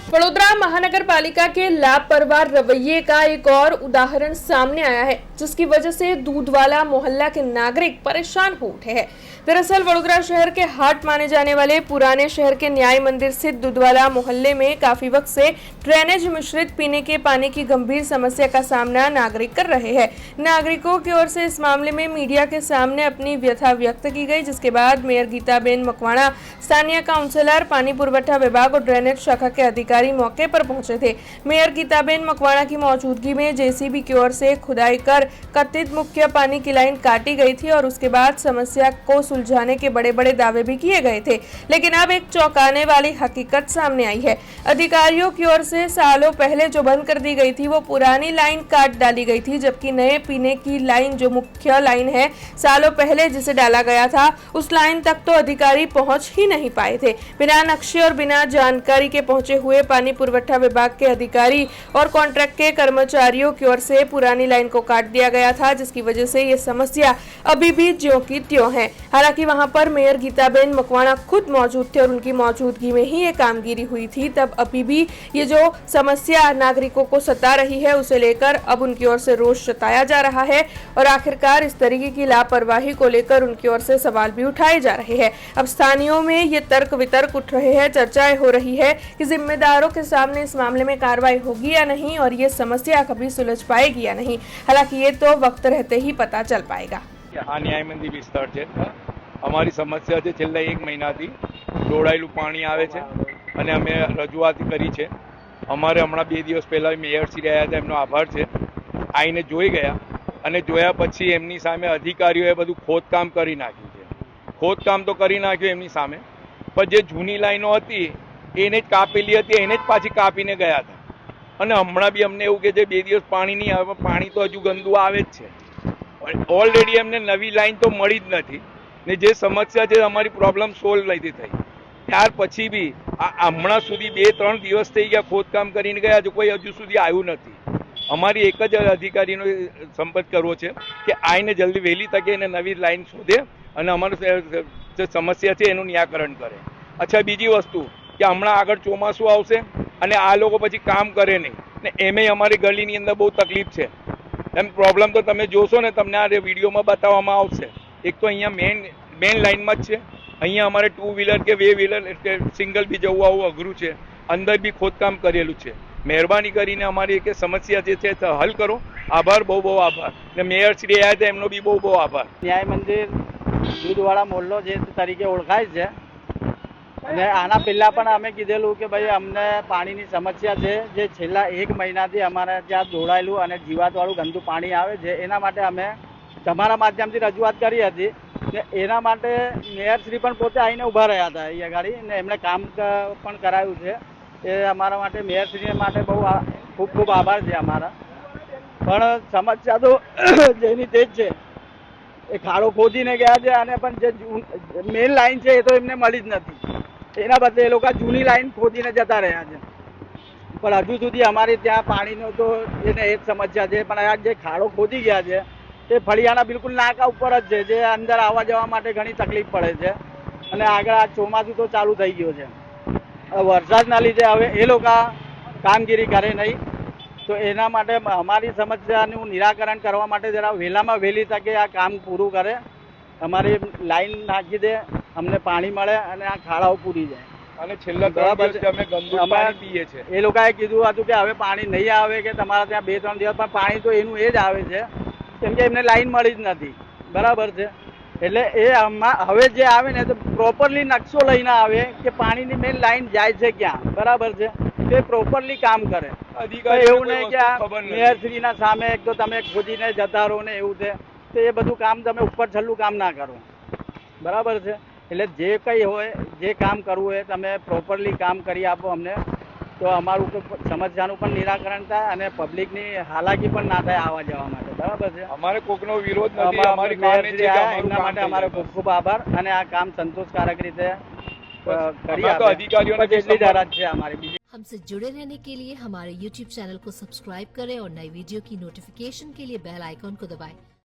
वडोदरा महानगर पालिका के लापरवाह रवैये का एक और उदाहरण सामने आया है, जिसकी वजह से दूधवाला मोहल्ला के नागरिक परेशान हो उठे हैं। दरअसल वडोदरा शहर के हाट माने जाने वाले पुराने शहर के न्याय मंदिर स्थित दूधवाला मोहल्ले में काफी वक्त से ड्रेनेज मिश्रित पीने के पानी की गंभीर समस्या का सामना नागरिक कर रहे हैं। नागरिकों की ओर से इस मामले में मीडिया के सामने अपनी व्यथा व्यक्त की गई, जिसके बाद मेयर गीताबेन मकवाणा, स्थानीय काउंसलर, पानी पुरवठा विभाग और ड्रेनेज शाखा के अधिकारी मौके पर पहुंचे थे। मेयर गीताबेन मकवाणा की मौजूदगी में जेसीबी की ओर से खुदाई कर कथित मुख्य पानी की लाइन काटी गई थी और उसके बाद समस्या को सुलझाने के बड़े बड़े दावे भी किए गए थे। लेकिन अब एक चौंकाने वाली हकीकत सामने आई है। अधिकारियों की ओर से सालों पहले जो बंद कर दी गई थी वो पुरानी लाइन काट डाली गई थी, जबकि नए पीने की लाइन जो मुख्य लाइन है सालों पहले जिसे डाला गया था उस लाइन तक तो अधिकारी पहुंच ही नहीं पाए थे। बिना नक्शे और बिना जानकारी के पहुंचे हुए पानी पुरवठा विभाग के अधिकारी और कॉन्ट्रैक्ट के कर्मचारियों की ओर से पुरानी लाइन को काट दिया गया था, जिसकी वजह से ये समस्या अभी भी ज्यों की त्यों है। हालांकि वहां पर मेयर गीताबेन मकवाणा खुद मौजूद थे और उनकी मौजूदगी में ही ये कामगिरी हुई थी, तब अभी भी ये जो समस्या नागरिकों को सता रही है उसे लेकर अब उनकी ओर से रोष जताया जा रहा है और आखिरकार इस तरीके की लापरवाही को लेकर उनकी ओर से सवाल भी उठाए जा रहे हैं। अब स्थानीयों में ये तर्क वितर्क उठ रहे हैं, चर्चाएं हो रही है कि जिम्मेदारों के सामने इस मामले में कार्रवाई होगी या नहीं और ये समस्या कभी सुलझ पाएगी या नहीं। हालांकि ये तो वक्त रहते ही पता चल पाएगा। આ ન્યાય મંદિર વિસ્તાર છે। અમારી સમસ્યા છે છેલ્લા 1 મહિનાથી ઢોળાયેલું પાણી આવે છે અને અમે રજૂઆત કરી છે। અમારે હમણાં 2 દિવસ પહેલા મેયરશ્રી રહ્યા હતા, એમનો આભાર છે। આવીને જોઈ ગયા અને જોયા પછી એમની સામે અધિકારીઓએ બધું ખોદકામ કરી નાખ્યું છે। ખોદકામ તો કરી નાખ્યું એમની સામે, પણ જે જૂની લાઈનો હતી એને જ કાપેલી હતી, એને જ પાછી કાપીને ગયા હતા। અને હમણાં બી અમને એવું કે છે 2 દિવસ પાણી નહીં આવે, પાણી તો હજુ ગંદુ આવે જ છે। ઓલરેડી એમને નવી લાઈન તો મળી જ નથી ને જે સમસ્યા છે અમારી પ્રોબ્લેમ સોલ્વ નથી થઈ। ત્યાર પછી બી હમણાં સુધી 2-3 દિવસ થઈ ગયા ખોદકામ કરીને ગયા, કોઈ હજુ સુધી આવ્યું નથી। અમારી એક જ અધિકારીનો સંપર્ક કરવો છે કે આઈને જલ્દી વહેલી તકે એને નવી લાઈન શોધે અને અમારું જે સમસ્યા છે એનું નિરાકરણ કરે। અચ્છા, બીજી વસ્તુ કે હમણાં આગળ ચોમાસું આવશે અને આ લોકો પછી કામ કરે નહીં ને એમે અમારી ગલીની અંદર બહુ તકલીફ છે। એમ પ્રોબ્લેમ તો તમે જોશો ને, તમને આ વિડીયોમાં બતાવવામાં આવશે। એક તો અહીંયા મેઇન લાઇનમાં જ છે, અહીંયા અમારે 2 વ્હીલર કે 2 વ્હીલર એટલે સિંગલ બી જવું આવું અઘરું છે, અંદર બી ખોદકામ કરેલું છે। મહેરબાની કરીને અમારી એક સમસ્યા જે છે હલ કરો। આભાર, બહુ બહુ આભાર ને મેયરશ્રી આવ્યા હતા એમનો બી બહુ બહુ આભાર। ન્યાય મંદિર દૂધવાળા મોહલ્લો જે તરીકે ઓળખાય છે અને આના પહેલાં પણ અમે કીધેલું કે ભાઈ અમને પાણીની સમસ્યા છે, જે છેલ્લા 1 મહિનાથી અમારે ત્યાં જોડાયેલું અને જીવાતવાળું ગંદુ પાણી આવે છે, એના માટે અમે તમારા માધ્યમથી રજૂઆત કરી હતી ને એના માટે મેયરશ્રી પણ પોતે આવીને ઊભા રહ્યા હતા અહીંયા ગાડી ને એમણે કામ પણ કરાવ્યું છે। એ અમારા માટે મેયરશ્રી માટે બહુ ખૂબ ખૂબ આભાર છે અમારા। પણ સમસ્યા તો જેની તે જ છે, એ ખાડો ખોદીને ગયા છે અને પણ જે મેઇન લાઈન છે એ તો એમને મળી જ નથી। એના બદલે એ લોકો જૂની લાઈન ખોદીને જતા રહ્યા છે, પણ હજુ સુધી અમારી ત્યાં પાણીનો તો એને એ જ સમસ્યા છે। પણ આ જે ખાડો ખોદી ગયા છે એ ફળિયાના બિલકુલ નાકા ઉપર જ છે, જે અંદર આવવા જવા માટે ઘણી તકલીફ પડે છે અને આગળ આ ચોમાસું તો ચાલુ થઈ ગયું છે। વરસાદના લીધે હવે એ લોકો કામગીરી કરે નહીં, તો એના માટે અમારી સમસ્યાનું નિરાકરણ કરવા માટે જરા વહેલામાં વહેલી તકે આ કામ પૂરું કરે, અમારી લાઈન નાખી દે, અમને પાણી મળે અને આ ખાડાઓ પૂરી જાય। અને છેલ્લા 3 દિવસથી અમે ગંદુ પાણી પીએ છે। એ લોકોએ કીધું હતું કે હવે પાણી નહીં આવે, કે તમારા ત્યાં 2-3 દિવસ પણ પાણી તો એનું એ જ આવે છે, કેમ કે એમને લાઈન મળી જ નથી। બરાબર છે, એટલે એ હવે જે આવે ને તો પ્રોપરલી નકશો લઈને આવે કે પાણીની મેઇન લાઈન જાય છે ક્યાં, બરાબર છે, તે પ્રોપરલી કામ કરે। એવું નહીં કે આ મેયરશ્રીના સામે એક તો તમે ખોદીને જતા રહો ને એવું છે, તો એ બધું કામ તમે ઉપર છલ્લું કામ ના કરો, બરાબર છે। એટલે જે કંઈ હોય, જે કામ કરવું હોય તમે પ્રોપરલી કામ કરી આપો અમને, તો અમારું સમસ્યાનું પણ નિરાકરણ થાય અને પબ્લિકની હાલાકી પણ ના થાય આવવા જવા માટે, બરાબર છે। અમારે કોઈનો વિરોધ નથી, અમારી એમના માટે અમારો ખૂબ ખૂબ આભાર અને આ કામ સંતોષકારક રીતે કરી આપે, अधिकारियों જેટલી જાહેરાત છે અમારી। हमसे जुड़े रहने के लिए हमारे YouTube चैनल को सब्सक्राइब करें और नई वीडियो की नोटिफिकेशन के लिए बेल आइकॉन को दबाएं।